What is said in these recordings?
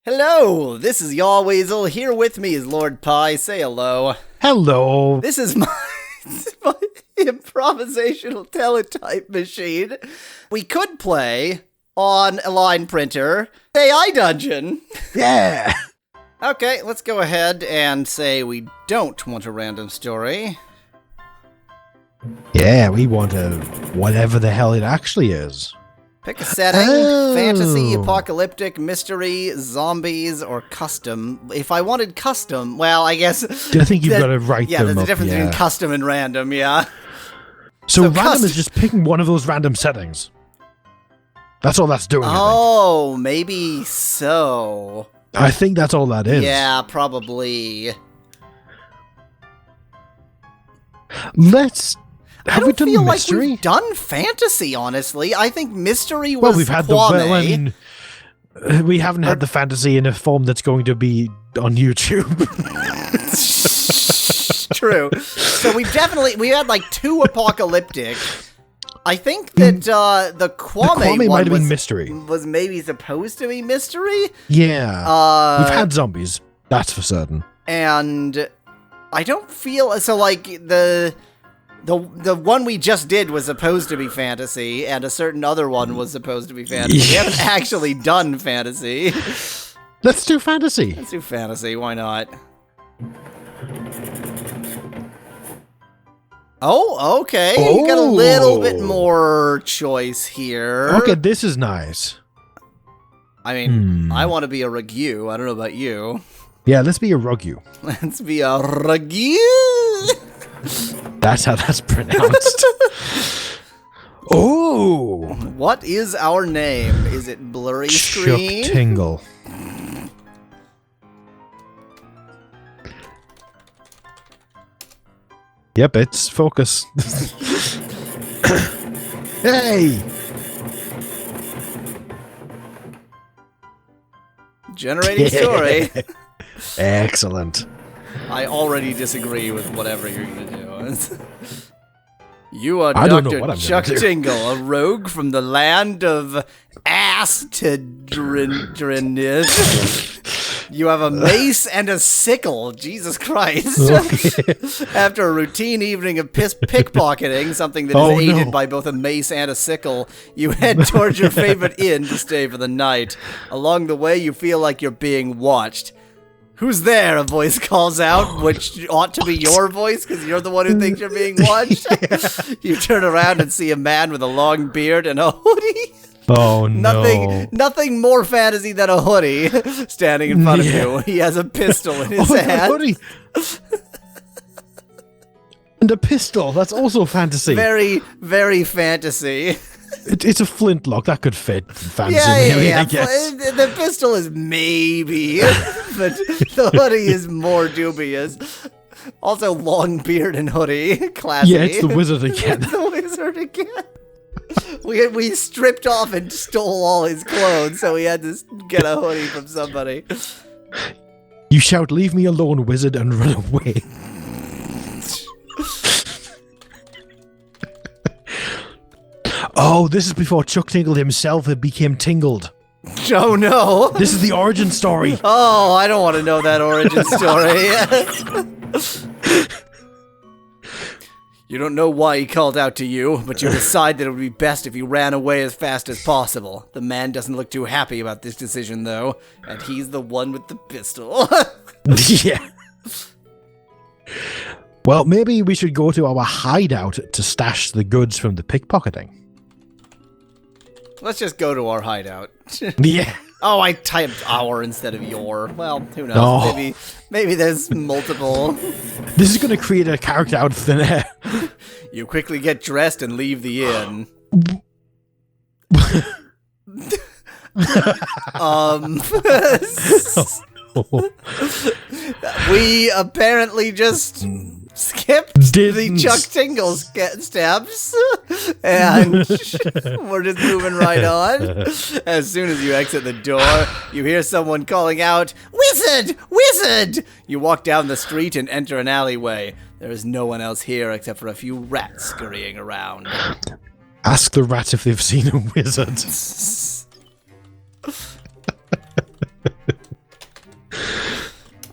Hello, this is Yahweasel. Here with me is Lord Pi. Say hello. Hello. This is my improvisational teletype machine. We could play on a line printer. AI Dungeon. Yeah. Okay, let's go ahead and say we don't want a random story. Yeah, we want a whatever the hell it actually is. Pick a setting, fantasy, apocalyptic, mystery, zombies, or custom. If I wanted custom, well, I guess... I think you've got to write them Yeah, there's a up, difference between custom and random, yeah. So random is just picking one of those random settings. That's all that's doing, Oh, maybe so. I think that's all that is. Yeah, probably. Let's... I Have we don't done feel mystery? like we've done fantasy, honestly. I think mystery was Well, we've had Kwame. we haven't had the fantasy in a form that's going to be on YouTube. True. So we had like two apocalyptic. I think that the Kwame one might have been mystery. Was maybe supposed to be mystery. Yeah. We've had zombies. That's for certain. And I don't feel so like the one we just did was supposed to be fantasy, and a certain other one was supposed to be fantasy. We haven't actually done fantasy. Let's do fantasy. Let's do fantasy, why not? Oh, okay. You got a little bit more choice here. Okay, this is nice. I mean, I want to be a ragu. I don't know about you. Yeah, let's be a Rogu. Let's be a ragu. That's how that's pronounced. Oh! What is our name? Is it blurry screen? Chuck Tingle. Yep, it's focus. Hey! Generating story. Excellent. I already disagree with whatever you're going to do. You are I don't know Dr. what I'm Chuck gonna do. Tingle, a rogue from the land of Astedrinid. You have a mace and a sickle. Jesus Christ. Okay. After a routine evening of pickpocketing, something that is aided by both a mace and a sickle, you head towards your favorite inn to stay for the night. Along the way, you feel like you're being watched. Who's there? A voice calls out, which ought to be your voice, because you're the one who thinks you're being watched. You turn around and see a man with a long beard and a hoodie. Oh, no. Nothing more fantasy than a hoodie standing in front of you. He has a pistol in his hand. Hoodie. And a pistol. That's also fantasy. Very, very fantasy. It's a flintlock. That could fit fantasy. Yeah. I guess. The pistol is maybe, but the hoodie is more dubious. Also, long beard and hoodie. Classy. Yeah, it's the wizard again. It's the wizard again. We stripped off and stole all his clothes, so we had to get a hoodie from somebody. You shout, "Leave me alone, wizard," and run away. Oh, this is before Chuck Tingle himself became tingled. Oh no! This is the origin story. Oh, I don't want to know that origin story. You don't know why he called out to you, but you decide that it would be best if you ran away as fast as possible. The man doesn't look too happy about this decision, though, and he's the one with the pistol. Yeah. Well, maybe we should go to our hideout to stash the goods from the pickpocketing. Let's just go to our hideout. Yeah. Oh, I typed our instead of your. Well, who knows? Oh. Maybe there's multiple. This is going to create a character out of thin air. You quickly get dressed and leave the inn. We apparently just skipped the Chuck Tingle steps, and we're just moving right on. As soon as you exit the door, you hear someone calling out, "Wizard! Wizard!" You walk down the street and enter an alleyway. There is no one else here except for a few rats scurrying around. Ask the rats if they've seen a wizard.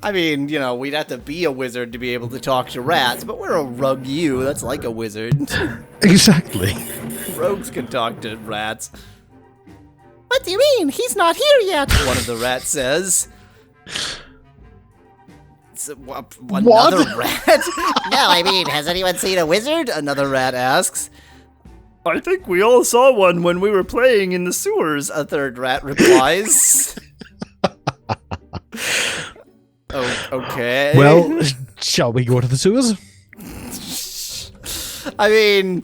I mean, you know, we'd have to be a wizard to be able to talk to rats, but we're a rogue you. That's like a wizard. Exactly. Rogues can talk to rats. What do you mean? He's not here yet, one of the rats says. Another rat? No, I mean, has anyone seen a wizard? Another rat asks. I think we all saw one when we were playing in the sewers, a third rat replies. Oh, okay. Well, shall we go to the sewers? I mean,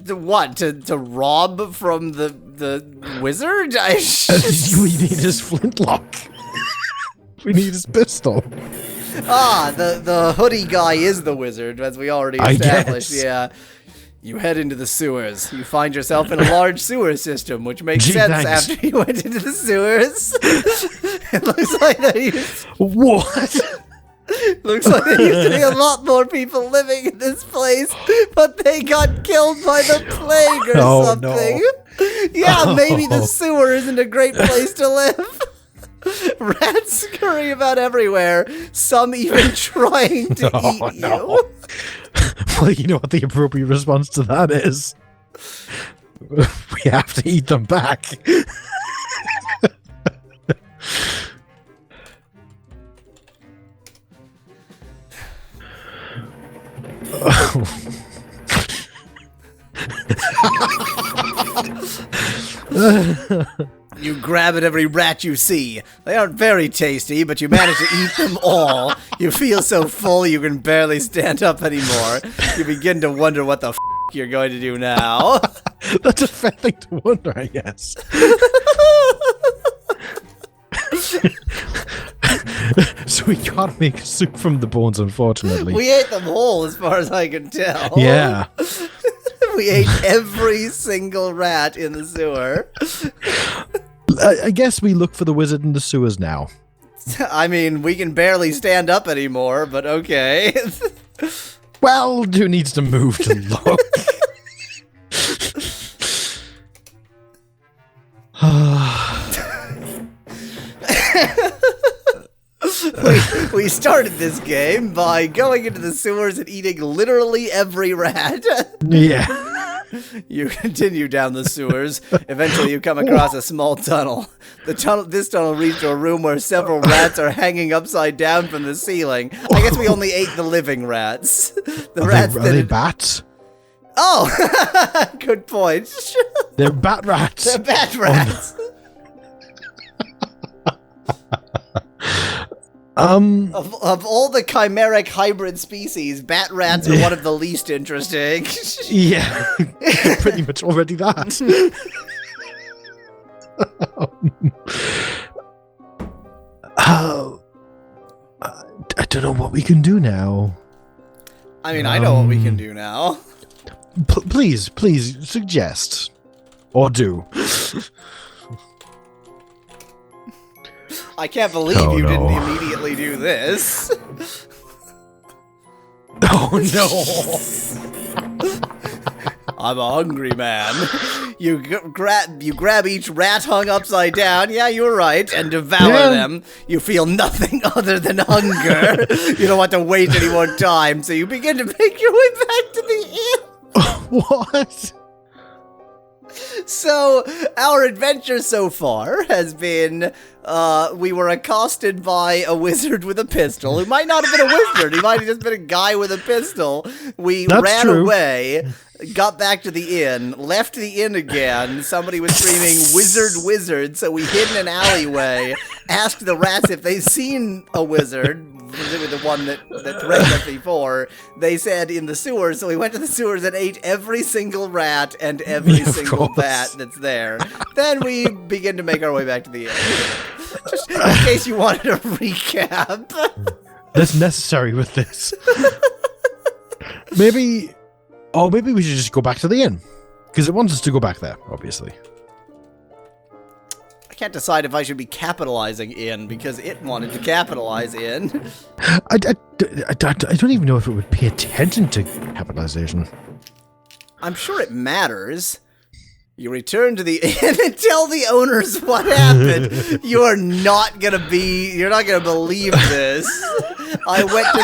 what? To rob from the wizard? We need his flintlock. We need his pistol. Ah, the hoodie guy is the wizard, as we already established. Yeah. You head into the sewers. You find yourself in a large sewer system, which makes sense after you went into the sewers. It looks like there used looks like there used to be a lot more people living in this place, but they got killed by the plague or something. No. Yeah, maybe the sewer isn't a great place to live. Rats scurry about everywhere, some even trying to eat you. Well, you know what the appropriate response to that is? We have to eat them back. You grab at every rat you see. They aren't very tasty, but you manage to eat them all. You feel so full you can barely stand up anymore. You begin to wonder what the f*** you're going to do now. That's a fair thing to wonder, I guess. So we can't make soup from the bones, unfortunately. We ate them whole, as far as I can tell. Yeah. We ate every single rat in the sewer. I guess we look for the wizard in the sewers now. I mean, we can barely stand up anymore, but okay. Well, who needs to move to look? We started this game by going into the sewers and eating literally every rat. Yeah. You continue down the sewers. Eventually you come across a small tunnel. This tunnel leads to a room where several rats are hanging upside down from the ceiling. I guess we only ate the living rats. Are they bats? Oh, good point. They're bat rats. They're bat rats. Of all the chimeric hybrid species, bat rats are one of the least interesting. Yeah, pretty much already that. I don't know what we can do now. I mean, I know what we can do now. Please suggest. Or do. I can't believe you didn't immediately do this. Oh no! I'm a hungry man. You grab each rat hung upside down, yeah, you're right, and devour them. You feel nothing other than hunger. You don't want to wait any more time, so you begin to make your way back to the inn. What? So, our adventure so far has been, we were accosted by a wizard with a pistol, who might not have been a wizard, he might have just been a guy with a pistol. We ran away, got back to the inn, left the inn again, somebody was screaming, "Wizard, wizard," so we hid in an alleyway, asked the rats if they'd seen a wizard, the one that threatened us before. They said in the sewers, so we went to the sewers and ate every single rat and every single bat that's there. Then we begin to make our way back to the inn. Just in case you wanted a recap. That's necessary with this. Maybe we should just go back to the inn. Because it wants us to go back there, obviously. I can't decide if I should be capitalizing in because it wanted to capitalize in. I don't even know if it would pay attention to capitalization. I'm sure it matters. You return to the inn and tell the owners what happened. You're not gonna believe this. I went to...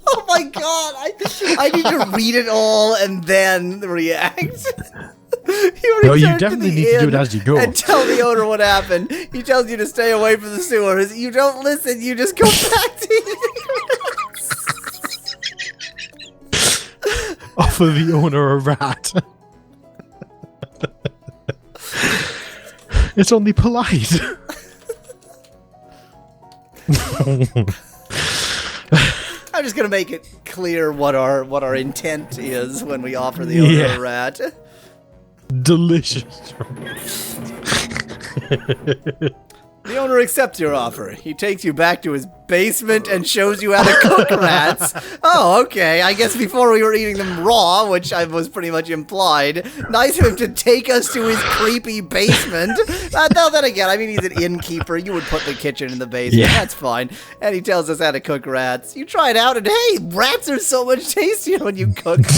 Oh my god, I need to read it all and then react. You definitely need to do it as you go. And tell the owner what happened. He tells you to stay away from the sewers. You don't listen, you just go back to Offer the owner a rat. It's only polite. I'm just gonna make it clear what our intent is when we offer the owner a rat. Delicious. The owner accepts your offer. He takes you back to his basement and shows you how to cook rats. Oh, okay. I guess before we were eating them raw, which was pretty much implied. Nice of him to take us to his creepy basement. No, then again, I mean, he's an innkeeper. You would put the kitchen in the basement. Yeah. That's fine. And he tells us how to cook rats. You try it out, and hey, rats are so much tastier when you cook them.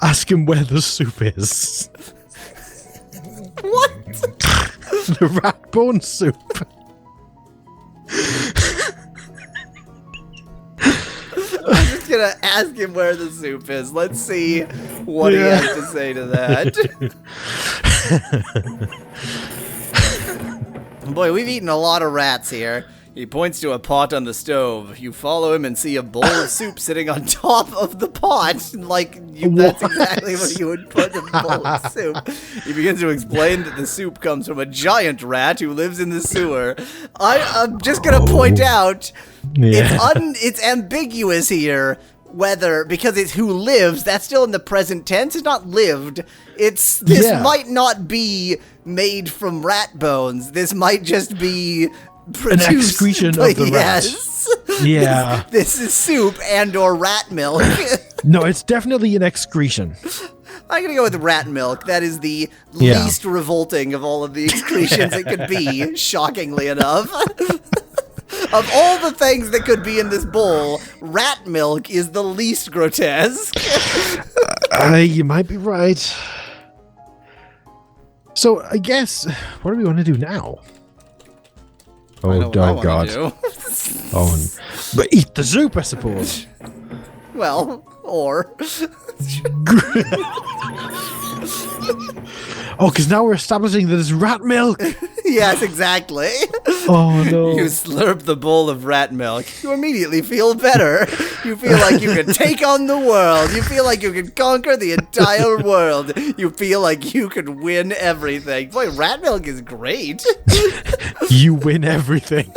Ask him where the soup is. What? The rat bone soup. I'm just gonna ask him where the soup is. Let's see what he has to say to that. Boy, we've eaten a lot of rats here. He points to a pot on the stove. You follow him and see a bowl of soup sitting on top of the pot. That's exactly what you would put in a bowl of soup. He begins to explain that the soup comes from a giant rat who lives in the sewer. I'm just going to point out, it's ambiguous here. Whether, because it's who lives, that's still in the present tense. It's not lived. This might not be made from rat bones. This might just be produced, an excretion of the rat. Yeah. This is soup and or rat milk. No, it's definitely an excretion. I'm going to go with rat milk. That is the least revolting of all of the excretions it could be, shockingly enough. Of all the things that could be in this bowl, rat milk is the least grotesque. You might be right. So, I guess, what do we want to do now? Oh, God. But eat the soup, I suppose. Well, or... Oh, because now we're establishing that it's rat milk. Yes, exactly. Oh, no. You slurp the bowl of rat milk. You immediately feel better. You feel like you can take on the world. You feel like you can conquer the entire world. You feel like you could win everything. Boy, rat milk is great. You win everything.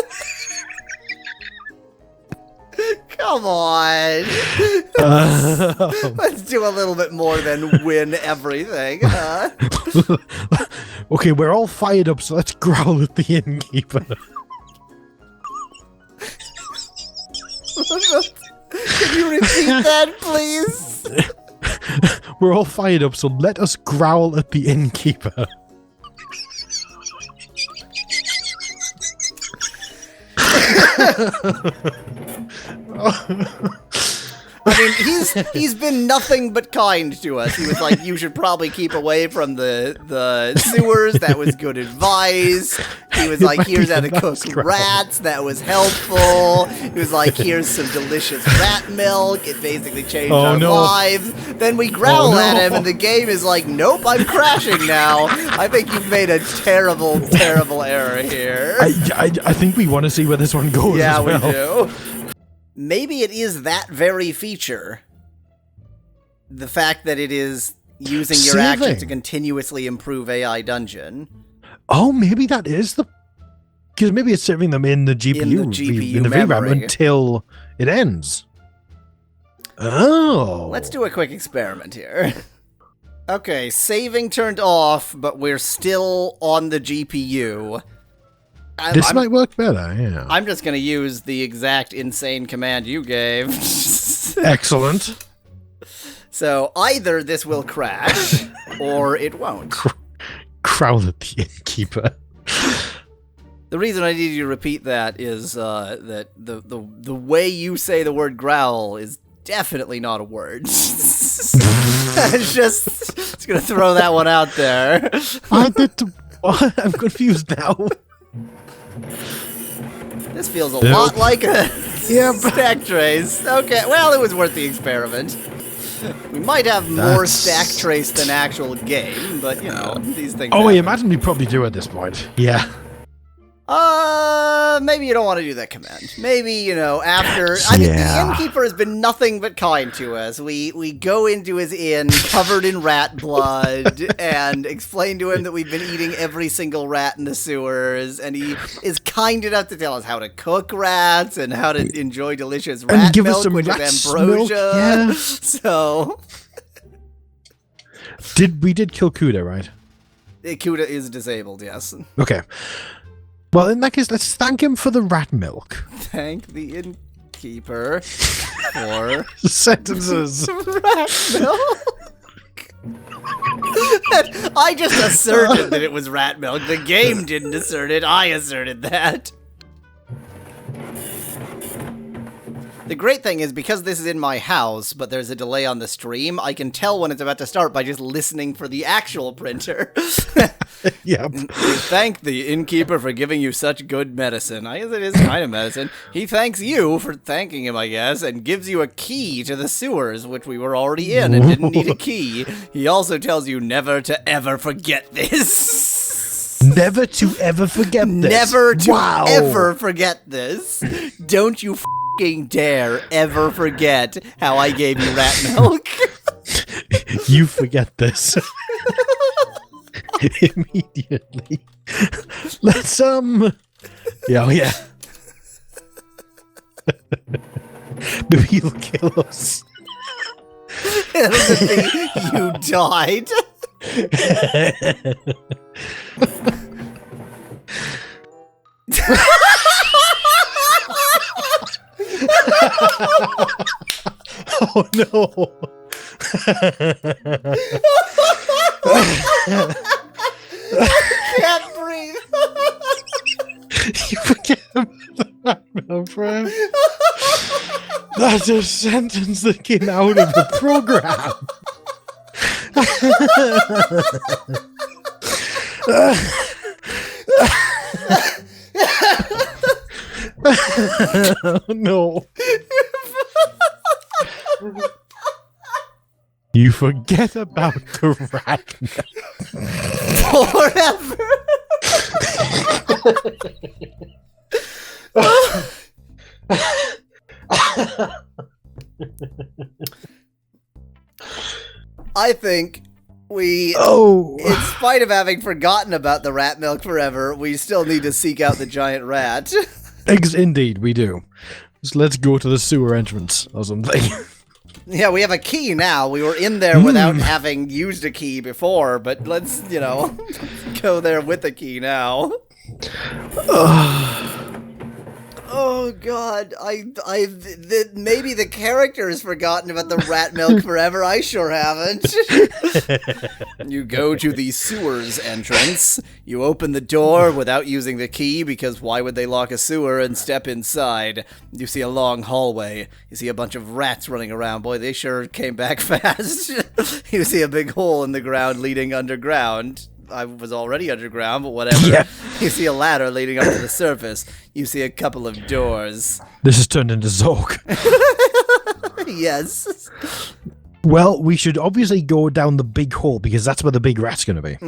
Come on. Let's do a little bit more than win everything. Huh? Okay, we're all fired up, so let's growl at the innkeeper. Can you repeat that, please? We're all fired up, so let us growl at the innkeeper. I mean, he's been nothing but kind to us. He was like, you should probably keep away from the sewers. That was good advice. He was like, here's how to cook rats. That was helpful. He was like, here's some delicious rat milk. It basically changed our lives. Then we growl at him, and the game is like, nope, I'm crashing now. I think you've made a terrible, terrible error here. I think we want to see where this one goes. Yeah, as well. we do. Maybe it is that very feature. The fact that it is using your action to continuously improve AI Dungeon. Oh, maybe that is the... Because maybe it's serving them in the GPU, in the VRAM until it ends. Oh. Let's do a quick experiment here. Okay, saving turned off, but we're still on the GPU. This might work better, yeah. I'm just going to use the exact insane command you gave. Excellent. So either this will crash, or it won't. Growl at the innkeeper. The reason I need you to repeat that is that the way you say the word growl is definitely not a word. Just gonna throw that one out there. I'm confused now. This feels a lot like a Yep. stack trace. Okay, well, it was worth the experiment. We might have more stack trace than actual game, but, you know, these things Oh, happen. I imagine we probably do at this point. Yeah. Maybe you don't want to do that command. Maybe, you know, after... I mean, the innkeeper has been nothing but kind to us. We go into his inn covered in rat blood and explain to him that we've been eating every single rat in the sewers, and he is kind enough to tell us how to cook rats and how to enjoy delicious rat milk, which is ambrosia. Yeah. So... We did kill Kuda, right? Kuda is disabled, yes. Okay. Well, in that case, let's thank him for the rat milk. Thank the innkeeper for sentences. Rat milk. I just asserted that it was rat milk. The game didn't assert it. I asserted that. The great thing is, because this is in my house, but there's a delay on the stream, I can tell when it's about to start by just listening for the actual printer. Yep. Thank the innkeeper for giving you such good medicine. I guess it is kind of medicine. He thanks you for thanking him, I guess, and gives you a key to the sewers, which we were already in and didn't need a key. He also tells you never to ever forget this. Never to ever forget this. Never to ever forget this. Don't you f***ing dare ever forget how I gave you rat milk. You forget this. Immediately. Let's yeah, maybe he'll kill us. It'll be you died. Oh no. I can't breathe. You forget about that, my friend. That's a sentence that came out of the program. Oh, no. You forget about the rat forever. I think we, in spite of having forgotten about the rat milk forever, we still need to seek out the giant rat. Indeed, we do. So let's go to the sewer entrance or something. Yeah, we have a key now. We were in there without having used a key before, but let's, you know, go there with a key now. Oh God, maybe the character has forgotten about the rat milk forever. I sure haven't. You go to the sewers entrance. You open the door without using the key, because why would they lock a sewer, and step inside. You see a long hallway. You see a bunch of rats running around. Boy, they sure came back fast. You see a big hole in the ground leading underground. I was already underground, but whatever. Yeah. You see a ladder leading up to the surface. You see a couple of doors. This has turned into Zork. Yes. Well, we should obviously go down the big hole, because that's where the big rat's going to be.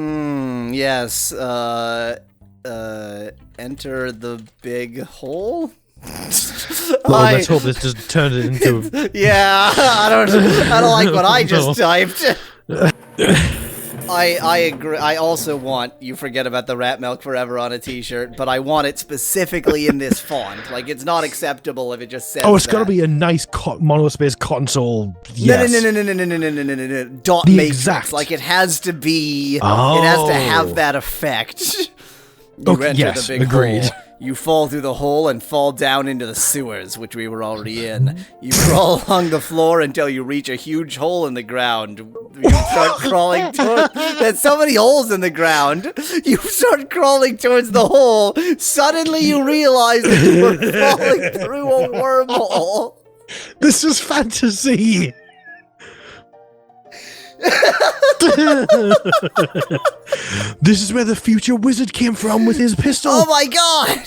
Yes. Enter the big hole? Well, let's hope this doesn't turn it into... Yeah, I don't like what I just typed. I agree. I also want You Forget About the Rat Milk Forever on a t-shirt, but I want it specifically in this font. Like, it's not acceptable if it just says it's got to be a nice monospace console. Yes. No. Dot matrix. Exact. Like, it has to be... Oh. It has to have that effect. You enter the big hole. You fall through the hole and fall down into the sewers, which we were already in. You crawl along the floor until you reach a huge hole in the ground. You start crawling towards... There's so many holes in the ground. You start crawling towards the hole. Suddenly you realize that you were falling through a wormhole. This is fantasy. This is where the future wizard came from with his pistol. Oh my god!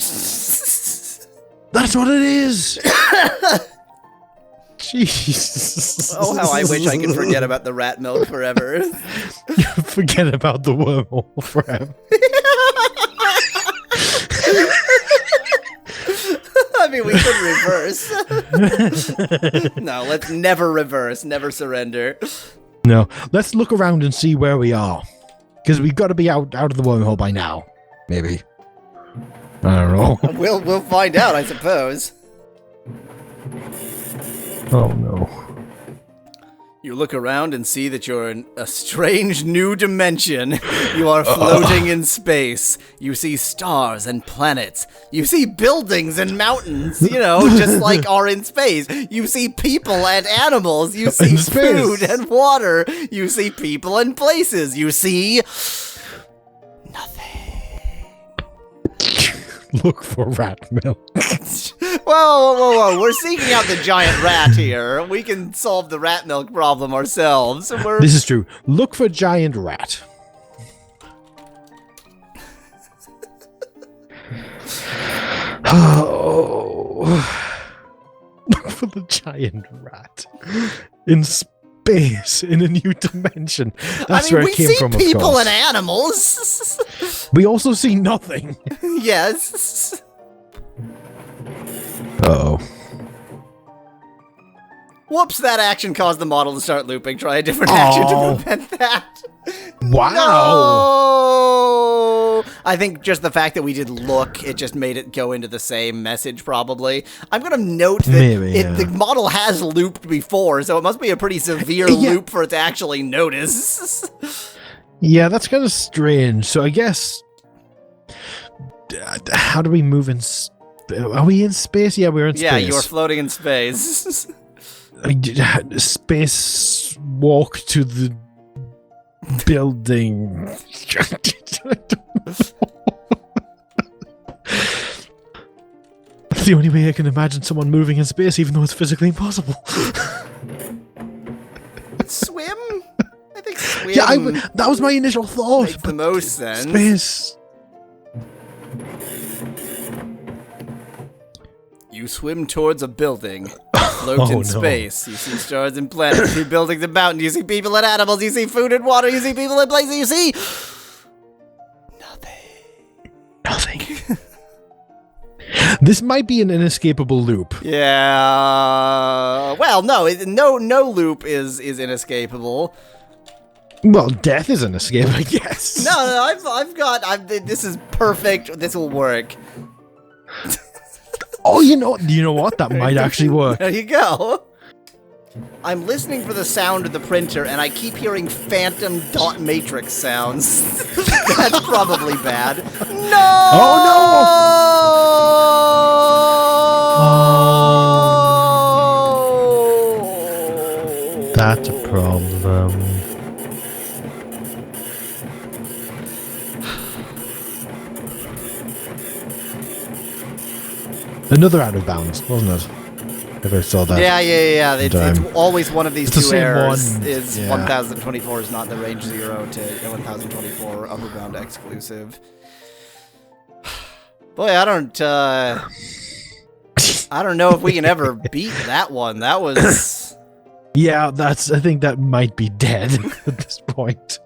That's what it is. Jesus. Oh, how I wish I could forget about the rat milk forever. Forget about the wormhole forever. I mean, we could reverse. No, let's never reverse. Never surrender. No, let's look around and see where we are. Because we've got to be out of the wormhole by now. Maybe. I don't know. We'll find out, I suppose. Oh no. You look around and see that you're in a strange new dimension. You are floating in space. You see stars and planets. You see buildings and mountains, you know, just like are in space. You see people and animals. You see food and water. You see people and places. You see nothing. Look for rat milk. Whoa. We're seeking out the giant rat here. We can solve the rat milk problem ourselves. This is true. Look for giant rat. Oh. Look for the giant rat. In space, in a new dimension. That's where it came from, of course. We see people and animals. We also see nothing. Yes. Uh-oh. Whoops, that action caused the model to start looping. Try a different action to prevent that. Wow. No! I think just the fact that we did look, it just made it go into the same message, probably. I'm going to note that the model has looped before, so it must be a pretty severe loop for it to actually notice. Yeah, that's kind of strange. So I guess... how do we move in... Are we in space? Yeah, we're in space. Yeah, you're floating in space. Space walk to the building. That's the only way I can imagine someone moving in space, even though it's physically impossible. Swim? I think swim. Yeah, that was my initial thought. Makes the most sense. Space. You swim towards a building, float in space. You see stars and planets, you see buildings and mountains, you see people and animals, you see food and water, you see people and places, you see... Nothing. This might be an inescapable loop. Yeah... Well, no loop is inescapable. Well, death is an escape, I guess. No, this is perfect, this will work. Oh, you know what? That might actually work. There you go. I'm listening for the sound of the printer, and I keep hearing phantom dot matrix sounds. That's probably bad. No! Oh, no! That's a problem. Another out of bounds, wasn't it? If I saw that. Yeah. It's always one of these two errors. One. Is 1024 is not the range 0 to 1024 upper bound exclusive. Boy, I don't know if we can ever beat that one. That was... Yeah, I think that might be dead at this point.